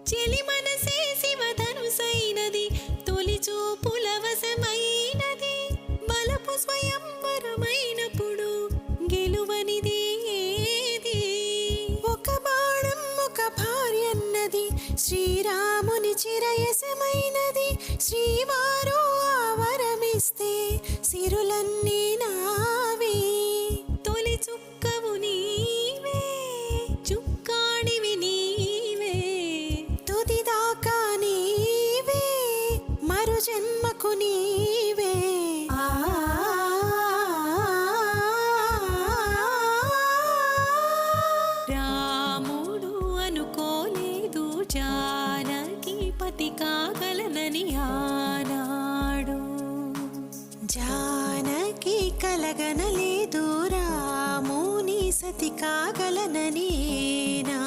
చెలి మనసే శివధనుసైనది తొలి చూపుల వశమైనది బలపు స్వయంవరమైనప్పుడు గెలువనిది ఏది ఒక బాణం ఒక భార్యన్నది శ్రీరాముని చిరయసమైనది శ్రీవారు ఆవరమిస్తే సిరులన్నీ నావే తొలి చుక్కవు నీవే చుక్కాడివి నీవే తుదిదాకా నీవే మరు జన్మకు నీవే రాముడు అనుకోలేదు జానకి పతి కాగలనని ఆనాడు జానకి కలగనలేదు రాముని సతి కాగలనని నా